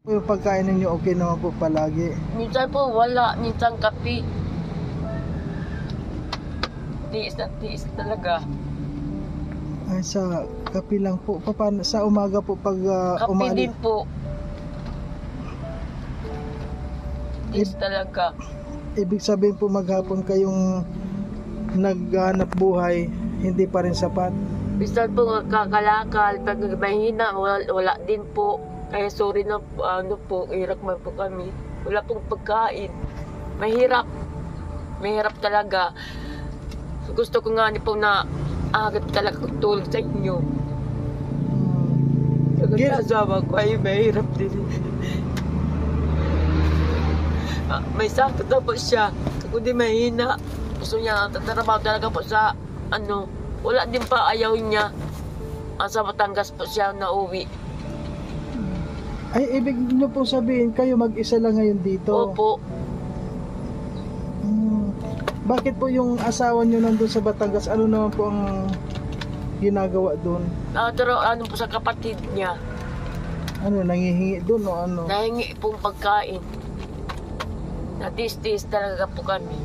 Yung pagkain ninyo okay naman po palagi? Minsan po wala, minsan kape. Tiis na tiis talaga. Ay, sa kape lang po. Paano, sa umaga po pag Kape din po. Tiis talaga. Ibig sabihin po maghapon kayong naghanap buhay, hindi pa rin sapat? Minsan po kakalakal, pag mahina, wala din po. Kaya sorry na po, ano po, hirap man po kami. Wala pong pagkain. Mahirap. Mahirap talaga. So, gusto ko nga po na agad talaga tulong sa inyo. Kasi asawa ko ay mahirap din. May sakit na po siya. Kundi mahina. Gusto niya tatrabaho talaga po sa ano. Wala din pa ayaw niya. Sa Batangas po siya nauwi. Ay, ibig nyo po sabihin, kayo mag-isa lang ngayon dito? Opo. Bakit po yung asawa nyo nandun sa Batangas, ano naman po ang ginagawa doon? Pero ano po sa kapatid niya. Ano, nangihingi doon o ano? Nahingi pong pagkain. Natis-tis talaga po kami.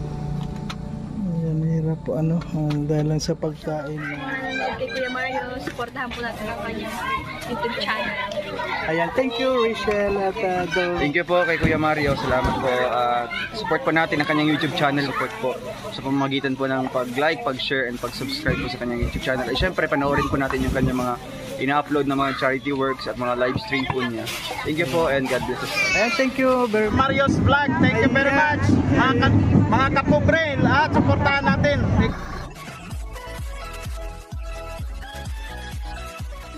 Ayan, hirap po ano, dahil lang sa pagkain. Okay, Kuya Mario, supportahan po natin ang kanyang YouTube channel. Ayan, thank you Rachel at Thank you po kay Kuya Mario. Salamat po. Support po natin ang kanyang YouTube channel. Support po sa pamamagitan po ng pag-like, pag-share, and pag-subscribe po sa kanyang YouTube channel. At syempre, panoorin po natin yung kanyang mga ina-upload na mga charity works at mga live stream po niya. Thank you po and God bless us. Ayan, thank you very much. Mario's Vlog, thank you very much. Mga kapobre, lahat supportahan natin.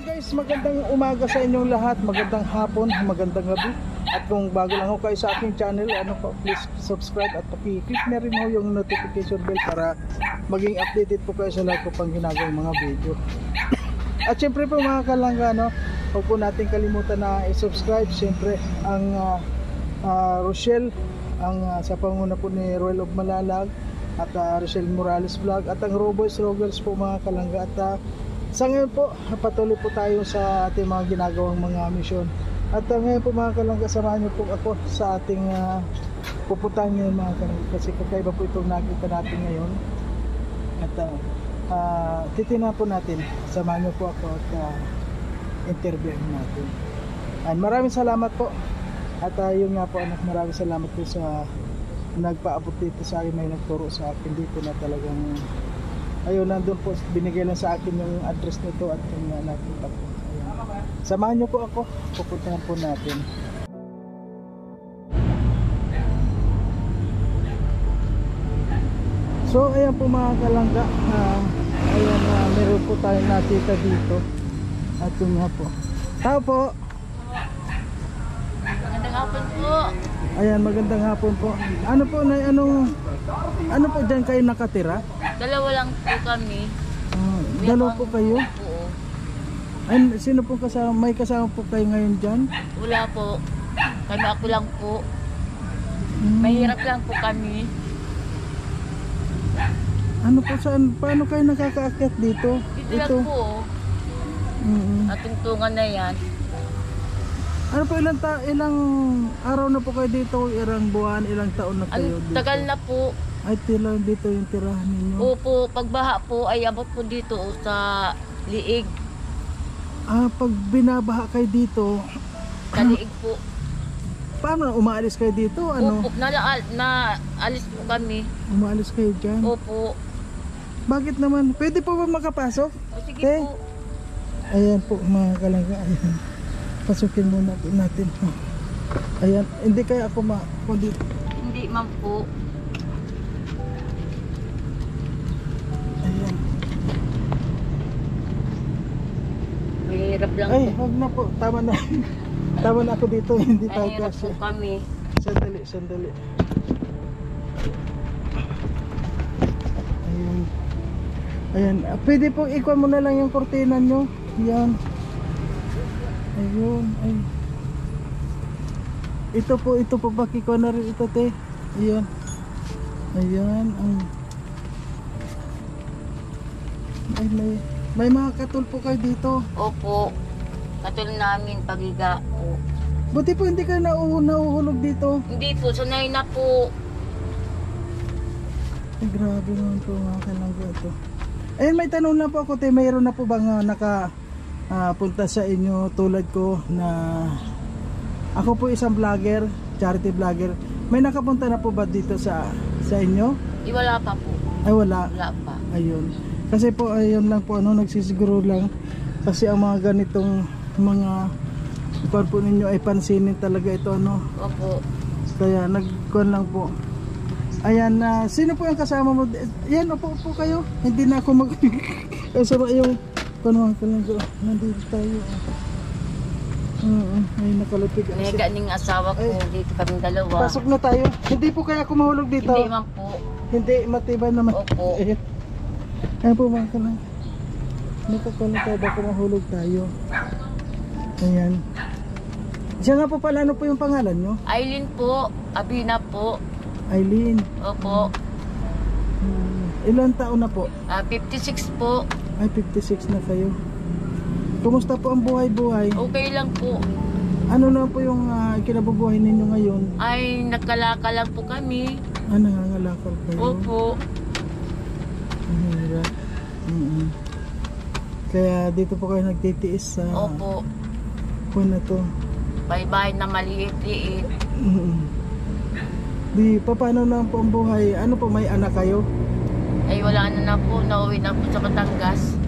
Guys, magandang umaga sa inyong lahat, magandang hapon, magandang gabi. At kung bago lang ho kayo sa aking channel, ano po, please subscribe at paki-click na rin ho yung notification bell para maging updated po kayo sa lahat ko pang ginagawang mga video. At syempre po mga kalangga, no, huwag po natin kalimutan na i-subscribe syempre ang Rochelle, ang sa panguna po ni Royal of Malalag at Rochelle Morales Vlog at ang Roboys Rogers po mga kalangga. At sa ngayon po, patuloy po tayo sa ating mga ginagawang mga misyon. At ngayon po mga kalangga, samahan niyo po ako sa ating pupuntahan ngayon mga kalangga, kasi kakaiba po itong nakita natin ngayon. At titingnan po natin, samahan niyo po ako at interviewin natin. And maraming salamat po. At yun nga po anak, maraming salamat po sa nagpaabot dito sa akin, may nagturo sa akin dito na talagang ayun, nandun po, binigay lang sa akin yung address nito at yung nakita po. Ayun. Samahan nyo po ako, pupuntahan po natin. So ayan po mga kalangga, ayan, meron po tayong nakita dito. At yun nga po, tao po. Magandang hapon po. Ayan, magandang hapon po. Ano po, ano po dyan kayo nakatira? Dalawa lang po kami. Dalawa po kayo? Po. Ay, sino po kasama? May kasama po kayo ngayon dyan? Wala po. Kami ako lang po. Mahirap lang po kami. Ano po, saan? Paano kayo nakakaakyat dito? Dito lang po. Natungtungan na yan. Ano po, ilang araw na po kayo dito? Ilang buwan, ilang taon na kayo dito? Tagal na po. Ay, dito yung tirahan ninyo? Opo, pagbaha po ay abot po dito sa liig. Pag binabaha kayo dito, Sa liig po. paano umaalis kayo dito? Ano? Opo, naalis po kami. Umaalis kayo dyan? Opo. Bakit naman? Pwede po ba makapasok? O, sige Okay. po. Ayan po mga kalangga, ayan. Pasukin muna po natin. Ayan, hindi kaya ako dito. Hindi man po. Ayan. Mahirap lang Ay, po. wag na po. Tama na. Tama na ako dito. Hindi tayo Mahirap po kasi. kami. Sandali. Ayan. Ayan. Pwede po ikuha mo na lang yung kortina nyo. Yan. Ayun. Ay. Ito po bakiko na rin ito, te. Ayan. Ayan. Ay, may mga katul po kayo dito. Opo. Katulad namin pagiga po. Buti po hindi kayo nauhulog dito. Hindi po, sanay na po. Ay, grabe naman po mga kalangga ito. Ayun, may tanong na po ako, te. Mayroon na po bang punta sa inyo tulad ko na ako po isang vlogger, charity vlogger. May nakapunta na po ba dito sa inyo? Di wala pa po. Ay, wala. Wala pa. Ayun. Kasi po, ayun lang po, nagsisiguro lang. Kasi ang mga ganitong mga kuwan po ninyo ay pansinin talaga ito, Opo. Kaya nagkuhan lang po. Ayan, sino po yung kasama mo? Yan, upo kayo. Hindi na ako mag... Sama yung... Paano ko lang ko? Nandito tayo. Ay, nakalapig. Nega ning asawa ko, dito kami dalawa. Pasok na tayo. Hindi po kaya ako mahulog dito. Hindi man po. Hindi, matibay naman. Opo. Ayan po mga kalang. Nakakala tayo, baka mahulog tayo. Ayan. Siya nga po pala, ano po yung pangalan nyo? Aileen po, Abina po. Aileen. Opo. Ilan taon na po? 56 po. Ay, 56 na kayo. Kumusta po ang buhay-buhay? Okay lang po. Ano na po yung kinabubuhay ninyo ngayon? Ay, nagkalaka lang po kami. Nangangalakal kayo? Opo. Ang hirap. Kaya dito po kayo nagtitiis sa Opo. kuwan na to. Bye-bye na maliit-liit. Di, paano na po ang buhay? Ano po, may anak kayo? Ay, wala na po. Nauwi na po sa Batangas.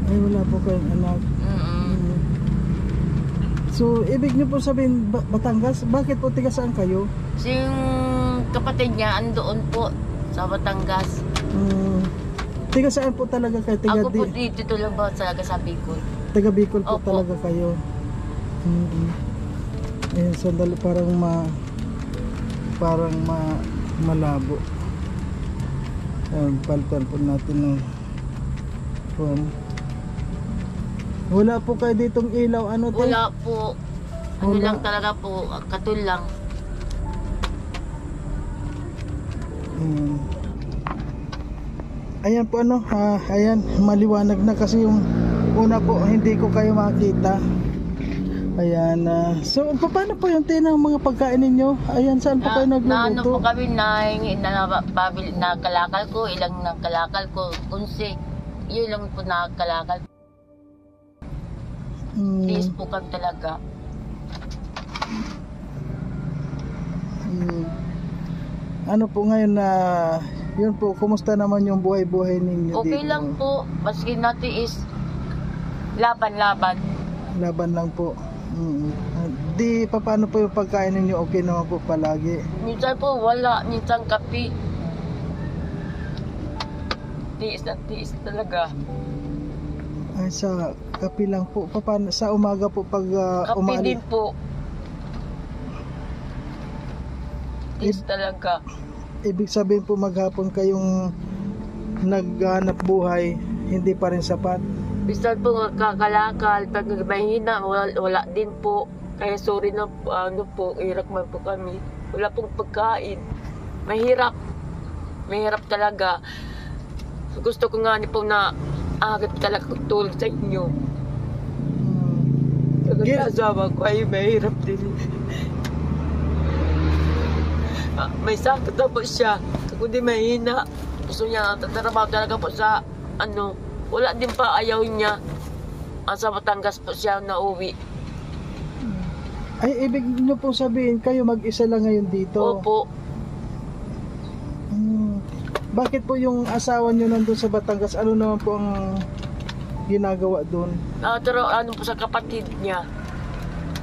Ay, wala po kayong anak. So, ibig niyo po sabihin, Batangas? Bakit po, tiga saan kayo? Yung kapatid niya, andoon po sa Batangas. Tiga saan po talaga kayo? Tiga Ako po dito lang ba talaga sa Bicol. Taga Bicol po Opo. talaga kayo. Ayan, sandali parang malabo. Ayan, palitan po natin ng phone. Wala po kayo ditong ilaw, ano to? Wala po. Ano Wala. lang talaga po, katul lang. Ayan po ayan, maliwanag na kasi yung una po, hindi ko kayo makita. Ayan, so paano po yung tinang mga pagkain ninyo? Ayan, saan po kayo Naano po nagluluto? kami na kalakal ko, ilang kalakal ko, 11. Yun lang po nakakalakal. Tiis po kami talaga. Ano po ngayon na yun po, kumusta naman yung buhay-buhay ninyo Okay dito? lang po, maski natiis, laban-laban. Laban lang po. Di, paano po yung pagkain ninyo? Okay naman po palagi? Minsan po wala, minsan kapi. Tiis na tiis talaga. Ay, sa kape lang po. Paano, sa umaga po pag Kapi din po. Tiis talaga. Ibig sabihin po maghapon kayong naghanap buhay, hindi pa rin sapat. Minsan po kakalakal, pag mahina, wala din po. Kaya sorry na po, hirap man po kami. Wala pong pagkain. Mahirap. Mahirap talaga. Gusto ko nga po na agad talaga tulong sa inyo. Kasi asawa ko ay mahirap din. May sakit na po siya. Kundi mahina. Gusto niya tatrabaho talaga po sa wala din pa ayaw niya. Sa Batangas po siya nauwi. Ay, ibig nyo po sabihin, kayo mag-isa lang ngayon dito? Opo. Bakit po yung asawa nyo nandun sa Batangas? Ano naman po ang ginagawa doon? Pero po sa kapatid niya.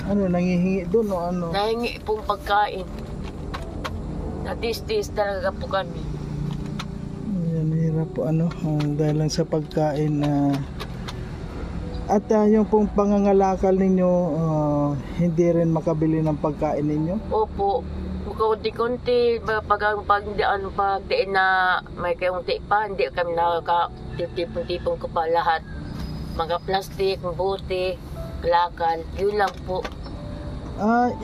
Ano, nangihingi doon o ano? Nahingi pong pagkain. Natis-tis talaga po kami. Ayan, hirap po dahil lang sa pagkain at yung pong pangangalakal ninyo, hindi rin makabili ng pagkain ninyo? Opo. Kunti-kunti, pag diin na may kaunti pa, hindi kami nakakatipon-tipon ko pa lahat. Mga plastic, bote, kalakal, yun lang po.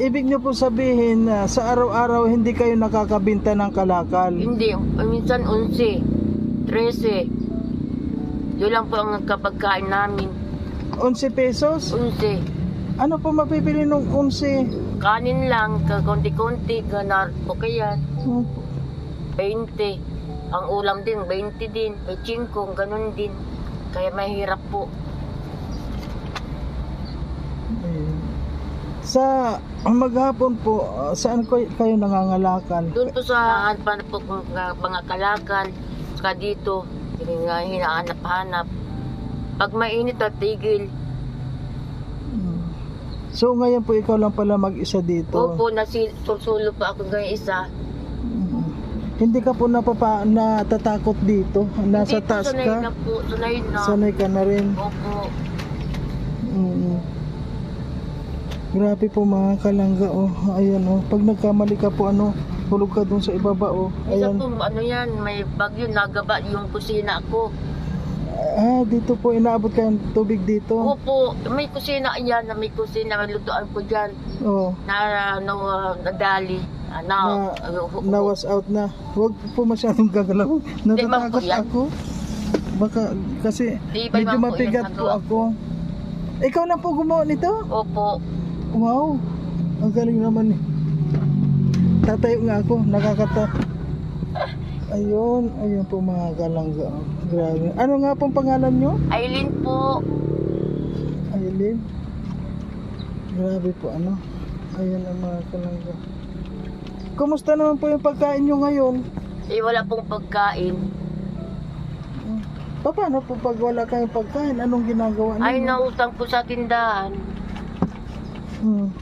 Ibig nyo po sabihin na sa araw-araw hindi kayo nakakabinta ng kalakal? Hindi, minsan 11, 13. Yun lang po ang kapagkain namin. 11 pesos? 11. Ano po mapipili nung 11? Kanin lang, kakunti-kunti, ganar po kaya. Hmm. 20. Ang ulam din, 20 din. May chingkong, ganun din. Kaya mahirap po. Ayun. Sa maghapon po, saan kayo nangangalakal? Doon po sa po mga kalakal, saka dito, hinahanap-hanap. Pag mainit at tigil, So ngayon po ikaw lang pala mag-isa dito. opo, nasusulo pa ako ngayon isa. Hindi ka po natatakot dito? Nasa Hindi po, taas sanay ka? na po, sanay na. Sanay ka na rin. Opo. Grabe po mga kalangga, oh. Ayan, oh. Pag nagkamali ka po, hulog ka dun sa ibaba, oh. Isa Ayan. po, yan, may bagyo, nagaba yung kusina ko. Dito po, inaabot ka ng tubig dito. Opo, may kusina yan, may kusina, may lutuan ko dyan. Oh. Nadali. Na-was out na. Huwag po masyadong gagalaw. ma'am po Natatakot yan. ako. Baka, kasi Di ba, medyo ma'am po mapigat yan, po nagawa ako. Ikaw lang po gumawa nito? Opo. Wow, ang galing naman eh. Tatayo nga ako, nakakata. Ayun po mga kalangga. Grabe. Ano nga pong pangalan nyo? Aileen po. Aileen. Grabe po, Ayun ang mga kalangga. Kumusta naman po yung pagkain nyo ngayon? Wala pong pagkain. Paano po pag wala kayong pagkain? Anong ginagawa niyo? Ay, nautang po sa tindahan.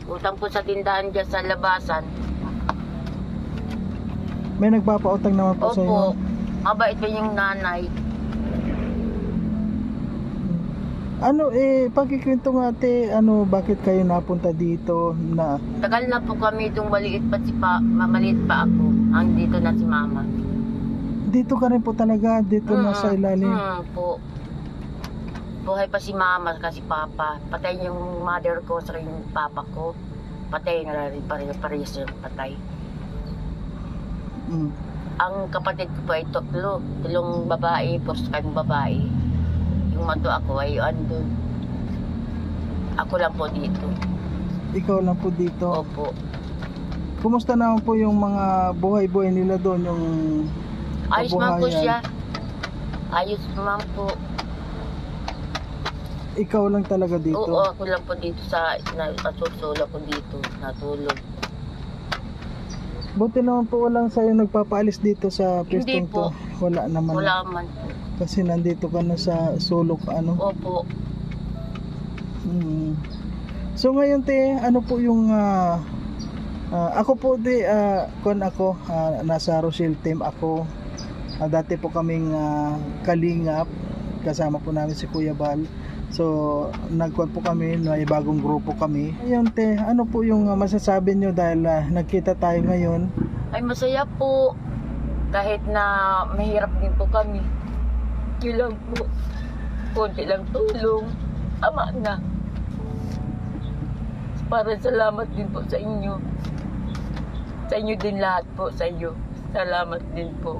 Utang po sa tindahan dyan sa labasan. May nagpapautang naman po sa inyo? Opo. Mabait pa yung nanay. Pagkikwento nga ate, bakit kayo napunta dito na? Tagal na po kami itong maliit pa ako. Ang dito na si mama. Dito ka rin po talaga, dito na sa ilalim. Po. Buhay pa si mama kasi papa. Patay yung mother ko sa yung papa ko. Patay na rin parehas yung patay. Ang kapatid ko po ay tulong babae, first time babae. Yung mato ako ay andun. Ako lang po dito. Ikaw lang po dito. Opo. Kumusta naman po yung mga buhay-buhay nila doon, yung Ayos man po kabuhayan? siya. Ayos man po. Ikaw lang talaga dito? Oo, ako lang po dito nasusulo ko dito, natulog. Buti naman po walang sa'yo nagpapaalis dito sa pistong Hindi po. to. Wala naman. Wala man po. Kasi nandito ka na sa sulok, Opo. So ngayon te, ano po yung ako po nasa Rochelle team ako. Dati po kaming kalingap, kasama po namin si Kuya Bal. So nagkuhan po kami, may bagong grupo kami. Ayun te, ano po yung masasabi nyo dahil nagkita tayo ngayon? Ay masaya po. Kahit na mahirap din po kami. Yun lang po. Kunti lang tulong. Ama na. Para salamat din po sa inyo. Sa inyo din lahat po, sa iyo. Salamat din po.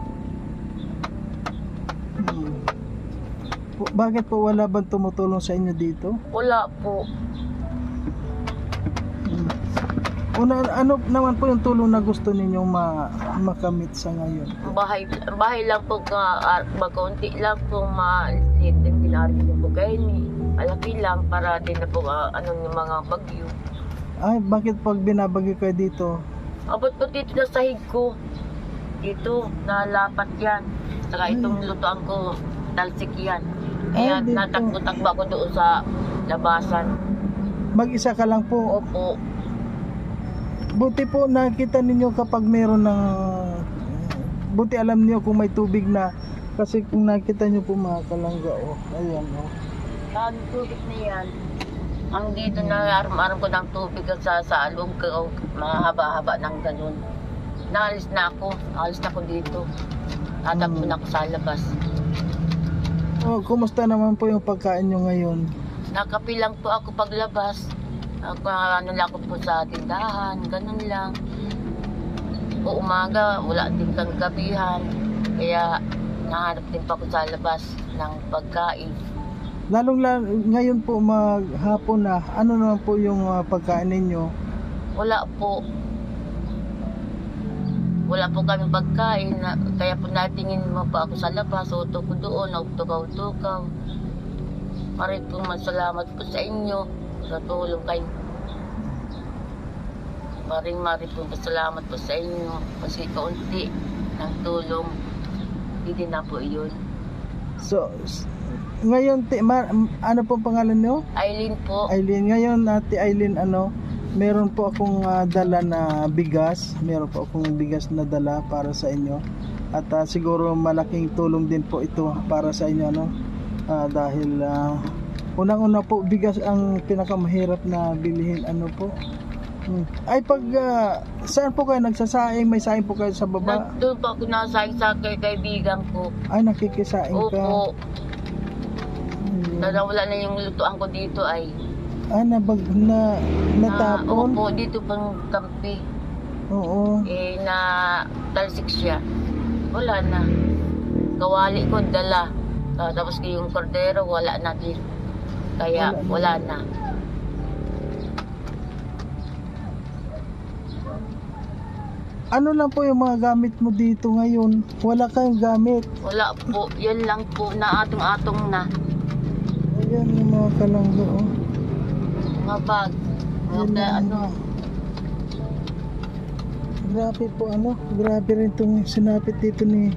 Bakit po wala bang tumutulong sa inyo dito? Wala po. Ano naman po yung tulong na gusto ninyong makamit sa ngayon? Bahay lang po, magkaunti lang po, maliit din pinarinig po kayo ni. Malaki lang para din na po yung mga bagyo. Ay, bakit pag binabagyo kayo dito? Abot po dito na sahig ko. Dito, nalapat yan. Saka itong lutuan ko, talsik yan. Kaya Dito. natakbo-takbo ako doon sa labasan. Mag-isa ka lang po? Opo. Buti po nakita ninyo kapag meron ng... Buti alam niyo kung may tubig na. Kasi kung nakita niyo po mga kalangga, ayan, Ang tubig na yan. Ang dito na aram-aram ko ng tubig sa loob ko, mahaba-haba ng ganun. Naalis na ako dito. Tatakbo na ako sa labas. Kumusta naman po yung pagkain nyo ngayon? Nakapilang po ako paglabas. Lang ako po sa tindahan, ganun lang. O umaga, wala din kang gabihan. Kaya nahanap din pa ako sa labas ng pagkain. Ngayon po maghapon na, ano naman po yung pagkain ninyo? Wala po. Wala po kami pagkain. Kaya po natingin mo pa ako sa labas. Uto ko doon. Utukaw-tukaw. Maraming po masalamat po sa inyo. Sa tulong kayo. Maraming po masalamat po sa inyo. Kasi kaunti ng tulong. Hindi na po yun. So, ngayon, ano po pangalan niyo? Aileen po. Aileen. Ngayon, Ate Aileen, meron po akong dala na bigas. Meron po akong bigas na dala para sa inyo. At siguro malaking tulong din po ito para sa inyo, dahil unang-una po, bigas ang pinakamahirap na bilihin, po. Ay, pag saan po kayo nagsasaing? May saing po kayo sa baba? Doon po ako nasaing sa kaibigan ko. Ay, nakikisaing ka. Opo. Wala na yung lutuan ko dito ay. Natapon? Opo, dito pang kampi. Oo. Talsik siya. Wala na. Kawali ko dala. Tapos yung kordero, wala na din. Kaya wala na. Ano lang po yung mga gamit mo dito ngayon? Wala kayong gamit? Wala po. Yan lang po na atong-atong na. Ayan yung mga kalanggo. Mga bag. Grabe po grabe rin itong sinapit dito ni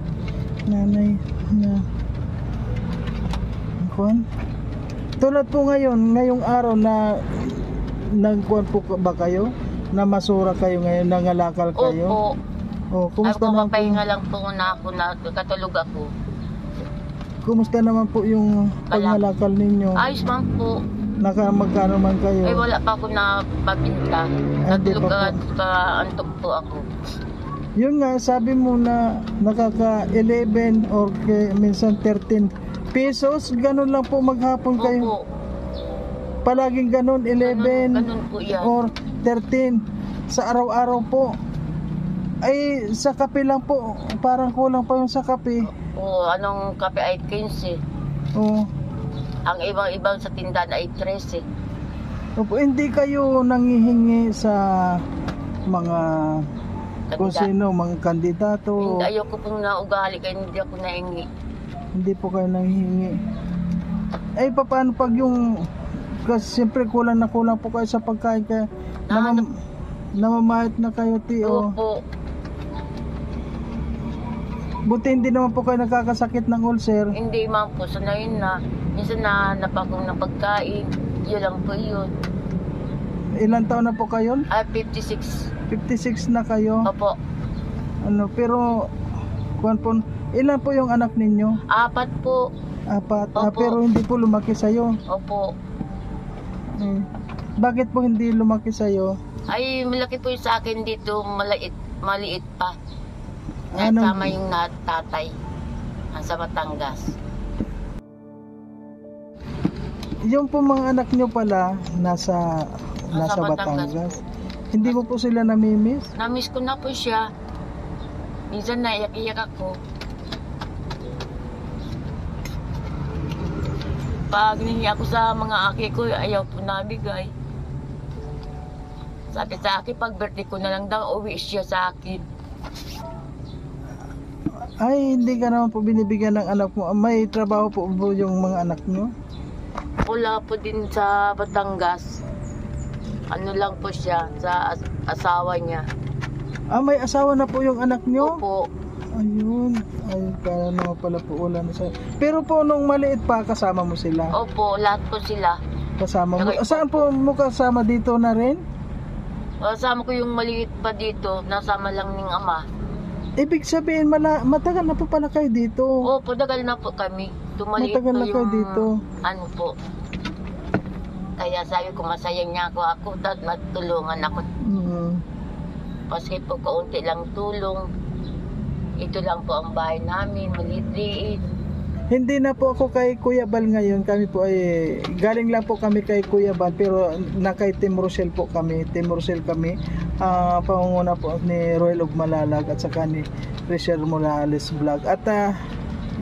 nanay na kuwan. Tulad po ngayong araw na nagkuwan po ba kayo? Na masura kayo ngayon, nangalakal kayo? Opo. Kumusta naman po? Papahinga lang po na ako, katulog ako. Kumusta naman po yung pangalakal ninyo? Ayos man po. Magkano man kayo? Ay wala pa ako na pabinta. Natulog ka-antok po ako. Yun nga, sabi mo na nakaka 11 or minsan 13 pesos, ganun lang po maghapon kayo. Opo. Palaging ganun, 11 ganun po yan. or 13 sa araw-araw po. Ay, sa kape lang po, parang kulang pa yung sa kape. Oo, anong kape ay 15. Oo. Ang ibang sa tindahan ay 13. Opo, hindi kayo nangihingi sa mga kung sino, mga kandidato? Hindi, ayoko pong naugali kaya hindi ako nahingi. Hindi po kayo nangihingi. Ay, paano pag yung, kasi siyempre kulang po kayo sa pagkain, kaya namamahit na kayo, Tio. Opo. Buti hindi naman po kayo nakakasakit ng ulcer. Hindi man po, sanayin na. Minsan na napakong ng pagkain. Yun lang po yun. Ilan taon na po kayo? 56. 56 na kayo. Opo. Pero ilan po yung anak ninyo? 4 po. 4. Opo. Pero hindi po lumaki sa'yo. Opo. Bakit po hindi lumaki sa'yo? Ay, malaki po yung sa akin dito. Maliit pa. Sama yung tatay. Sa Batangas. Yung po mga anak nyo pala nasa Batangas. Hindi mo po sila namimiss? Namiss ko na po siya. Minsan naiyak-iyak ako. Pag nihingi ako sa mga aki ko, ayaw po nabigay. Sabi sa akin, pag birthday ko na lang daw, uwi siya sa akin. Ay, hindi ka naman po binibigyan ng anak mo. May trabaho po yung mga anak nyo? Wala po din sa Batangas. Ano lang po siya, sa asawa niya. May asawa na po yung anak nyo? Opo. Ayun. Ay, kaya naman pala po wala na siya. Pero po nung maliit pa, kasama mo sila? Opo, lahat po sila. Kasama mo? Saan po mo kasama dito na rin? Kasama ko yung maliit pa dito, nasama lang ng ama. Ibig sabihin, matagal na po pala kayo dito? Opo, tagal na po kami. Tumaliit matagal na kayo dito? Ano po. Kaya sabi ko, masaya niya ako at matulungan ako. Paski po kaunti lang tulong. Ito lang po ang bahay namin, maliit-liit. Hindi na po ako kay Kuya Bal ngayon. Kami po ay galing lang po kami kay Kuya Bal, pero na kay Team Rochelle po kami. Team Rochelle kami. Pangunguna po ni Roel Ugmalalag at saka ni Richard Morales Vlog. At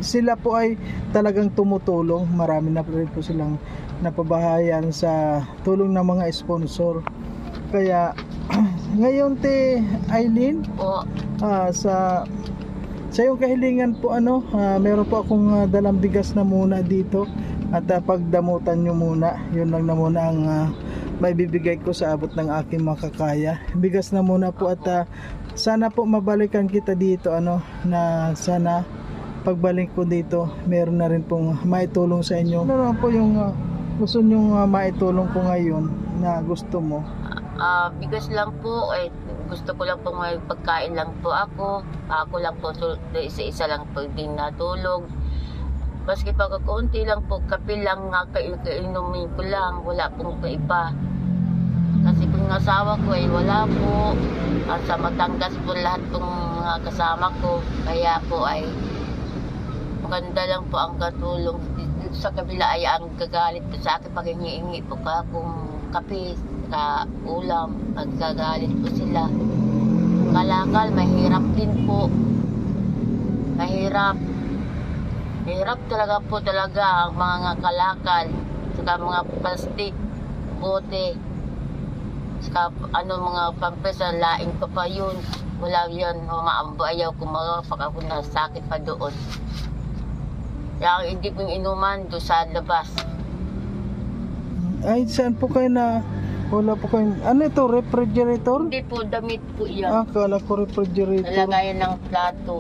sila po ay talagang tumutulong. Marami na rin po silang napabahayan sa tulong ng mga sponsor. Kaya ngayon te Eileen, Po. sa iyong kahilingan po meron po akong dalang bigas na muna dito at pagdamutan nyo muna. Yun lang na muna ang may bibigay ko sa abot ng aking makakaya. Bigas na muna po at sana po mabalikan kita dito na sana pagbalik ko dito meron na rin pong maitulong sa inyo. Ano naman po yung gusto nyong maitulong ko ngayon na gusto mo? Bigas lang po, gusto ko lang po may pagkain lang po ako. Ako lang po, isa-isa lang po din natulog. Maski pagkakunti lang po, kape lang nga kainumin ko lang, wala pong iba. Kasi kung asawa ko wala po. At sa Batangas po lahat pong mga kasama ko. Kaya po maganda lang po ang katulong. Sa kabila ay ang gagalit po sa akin pag hingi po ka kung kape sa ulam, pagkagalit po sila. Kalakal, mahirap din po. Mahirap talaga po ang mga kalakal, saka mga plastic, bote, saka mga pampesa, laing pa yun. Wala yun, maambo, ayaw kumaga, pag ako nasakit pa doon. Kaya hindi pong inuman doon sa labas. Ay, saan po kayo wala po kayo, ano ito, refrigerator? Hindi po, damit po yan. Kala ko refrigerator. Nalagayan ng plato.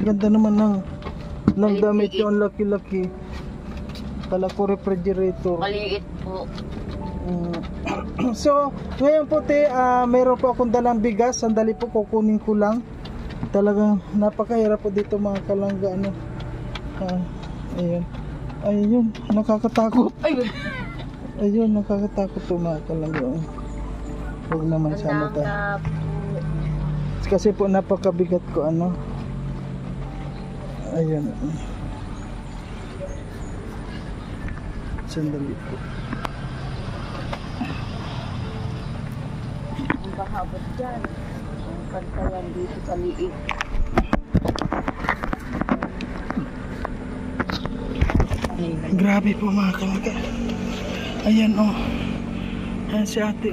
Ganda naman ng damit yung laki-laki. Kala ko refrigerator. Maliit po. So, ngayon po mayroon po akong dalang bigas. Sandali po kukunin ko lang. Talagang napakahirap po dito mga kalangga. Ayun, nakakatakot. Ayun, nakakatakot po mga kalangga. Huwag naman sana tayo. Kasi po napakabigat ko ayun. Sandali po. Ang bahabot dyan. Ang pantayan dito sa liit. Grabe po mga kalangga. Ayan Ayan si ate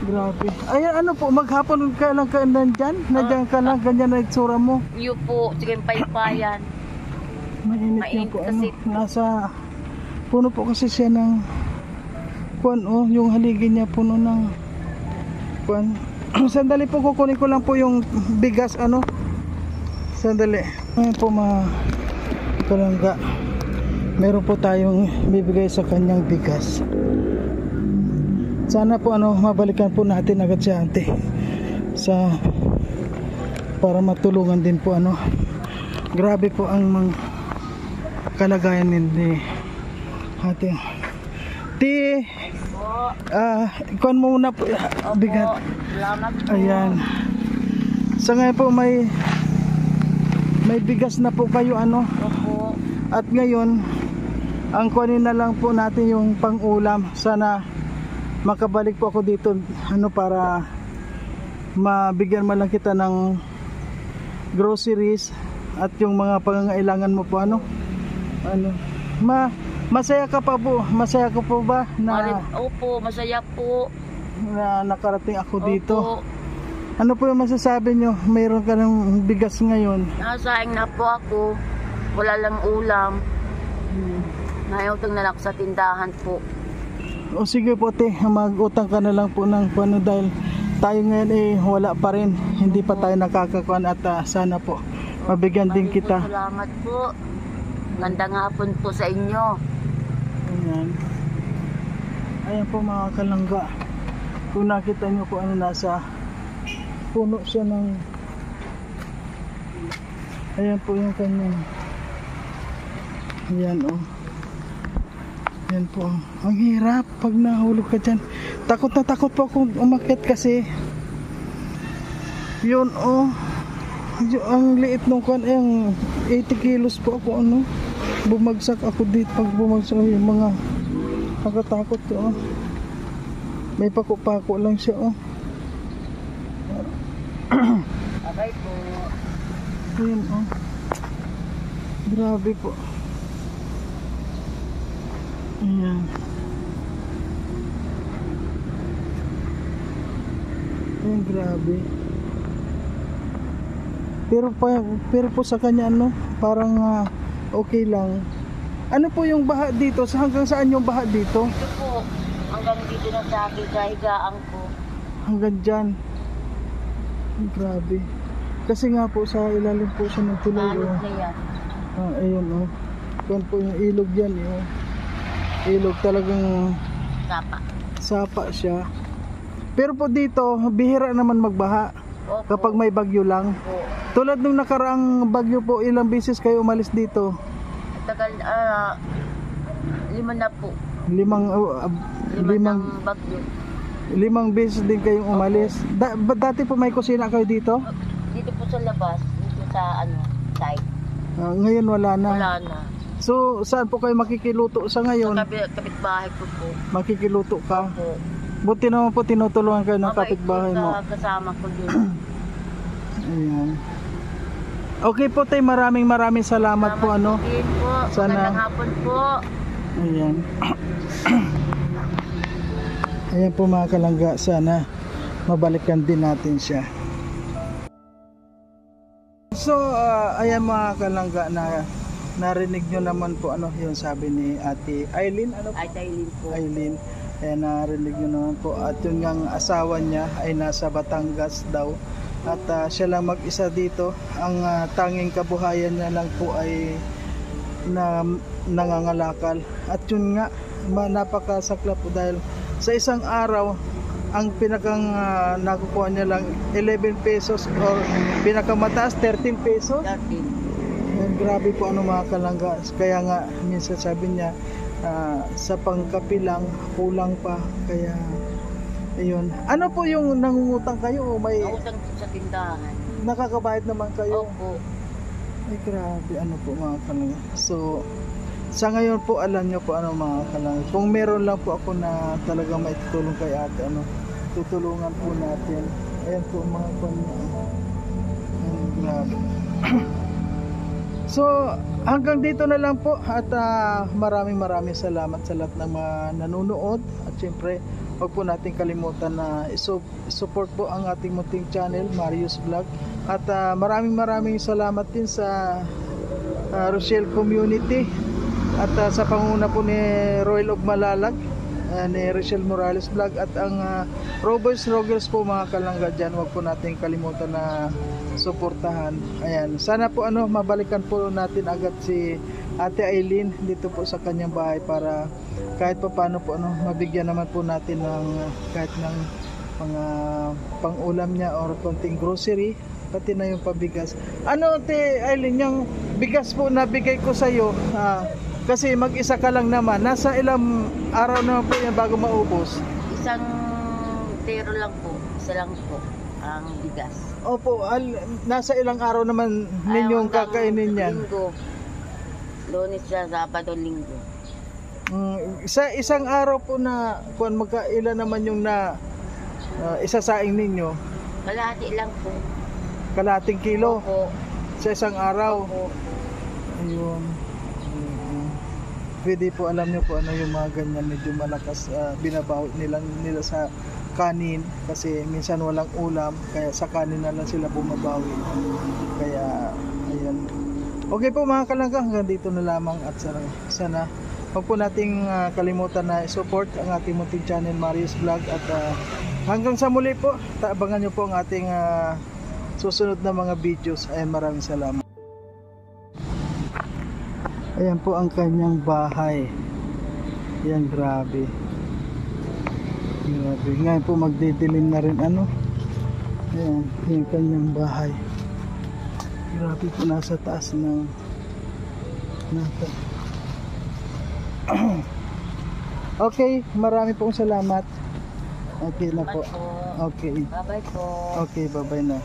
Grabe. Ayan po, maghapon ka lang nandyan? Nandiyan ka lang, ganyan na itsura mo. Yun po, sige paypayan. Mainit na Mainit po kasi nasa puno po kasi siya ng yung haligi niya puno ng sandali po, kukunin ko lang po yung bigas sandali. Ayan po mga kalangga, meron po tayong bibigay sa kanyang bigas. Sana po mabalikan po natin agad si ate para matulungan din po grabe po ang kalagayan ni ate. Ikuan mo muna po bigat. Salamat po. Ayan. Sa ngayon po may bigas na po kayo Opo. at ngayon ang kunin na lang po natin yung pang-ulam. Sana makabalik po ako dito para mabigyan man lang kita ng groceries at yung mga pangangailangan mo po masaya ka po ba na Opo, masaya po na nakarating ako dito? Opo. Ano po yung masasabi nyo? Mayroon ka ng bigas ngayon. Nasaing na po ako, wala lang ulam. Naiutang na lang ako sa tindahan po. O sige po mag-utang ka na lang po ng dahil tayo ngayon wala pa rin, hindi pa tayo nakakakuan at sana po mabigyan din kita. Salamat po. Gandang hapon po sa inyo. Ayan po mga kalangga, kung nakita nyo po nasa puno siya ng ayan po yung kanyang yan yan po. Ang hirap pag nahulog ka dyan. Takot na takot po akong umakyat kasi yun ang liit nung ang 80 kilos po ako bumagsak ako dito. Pag bumagsak yung mga nakatakot ko may pako-pako lang siya Aray po. Ayan, oh. Grabe po. Ayan. Ayan, grabe. Pero po sa kanya ano, parang okay lang. Ano po yung baha dito? Hanggang saan yung baha dito? Ito po, hanggang dito na sa akin, kahigaan ko. Hanggang dyan. Grabe. Kasi nga po sa ilalim po siya ng tulay. Alog Oh. na yan. Ayun oh. Yan po yung ilog yan. Oh. Ilog talagang Sapa. sapa siya. Pero po dito, bihira naman magbaha. Opo. Kapag may bagyo lang. Opo. Tulad nung nakaraang bagyo po, ilang beses kayo umalis dito? Tagal, 5 na po. Limang Limang bagyo. 5 beses din kayong umalis. Dati po may kusina kayo dito? Dito po sa labas, dito sa site. Ngayon wala na. Wala na. So, saan po kayo makikiluto sa Sa ngayon? kapitbahay ko po. Makikiluto ka? Opo. Buti naman po tinutulungan kayo ng Mabait kapitbahay po mo. sa kasama ko dun. Ayan. Okay po tay, maraming salamat po ano. din po. Sana- Magandang hapon po. Ayan. Ayan po mga kalangga, sana mabalikan din natin siya. So, ayan mga kalangga, na narinig nyo naman po ano yung sabi ni Ate Aileen. Ano po? Ay, Taylin po. Aileen. Ayan, narinig nyo naman po. At yung ngang asawa niya ay nasa Batangas daw. At siya lang mag-isa dito. Ang tanging kabuhayan niya lang po ay nangangalakal. At yun nga, napakasakla po dahil sa isang araw, ang pinakang nakukuha niya lang 11 pesos or pinakamataas 13 pesos. 13. Yan, grabe po ano mga kalangga. Kaya nga minsan sabi niya sa pangkapi lang kulang pa. Kaya ayun. Ano po yung nangungutang kayo o may Nautang po sa tindahan. nakakabayad naman kayo? Opo. Ay grabe ano po mga kalangga. So sa ngayon po alam niyo po ano mga kalangga. Kung meron lang po ako na talaga may tutulong kay ate ano, tutulungan po natin. Ayan po mga kalangga. Ay grabe. So hanggang dito na lang po at maraming salamat sa lahat ng mga nanonood at syempre huwag po natin kalimutan na support po ang ating munting channel Marius Vlog at maraming salamat din sa Rochelle Community at sa panguna po ni Royal of Malalag, ni Rochelle Morales Vlog at ang Roboys Rogers po mga kalangga dyan, huwag po natin kalimutan na suportahan. Ayan, sana po ano mabalikan po natin agad si Ate Aileen dito po sa kanyang bahay para kahit pa paano po ano mabigyan naman po natin ng kahit ng mga pang-ulam niya or konting grocery pati na yung pabigas. Ano Ate Aileen, yung bigas po na bigay ko sa iyo kasi mag-isa ka lang naman, nasa ilang araw na po yan bago maubos? Isang tero lang po. Isa lang po ang bigas. Opo, nasa ilang araw naman ninyong Hanggang kakainin yan? Linggo. Lunes siya, Sabado, Linggo. Sa isang araw po na kung magkailan naman yung na isasaing ninyo? Kalahati lang po. Kalahating kilo Opo. sa isang araw? Opo. Ayun. Pwede po alam nyo po ano yung mga ganyan medyo malakas binabawi nila sa kanin kasi minsan walang ulam kaya sa kanin na lang sila bumabawi. Kaya ayan. Okay po mga kalangga, hanggang dito na lamang at sana huwag po nating kalimutan na support ang ating munting channel Marius Vlog at hanggang sa muli po, abangan nyo po ang ating susunod na mga videos. Ayan, maraming salamat. Ayan po ang kanyang bahay. Ayan, grabe. Grabe. Ngayon po magdidilim na rin ano. Ayan, yung kanyang bahay. Grabe po, nasa taas ng Okay, marami pong salamat. Okay na po. Okay. Bye-bye po. Okay, bye-bye na.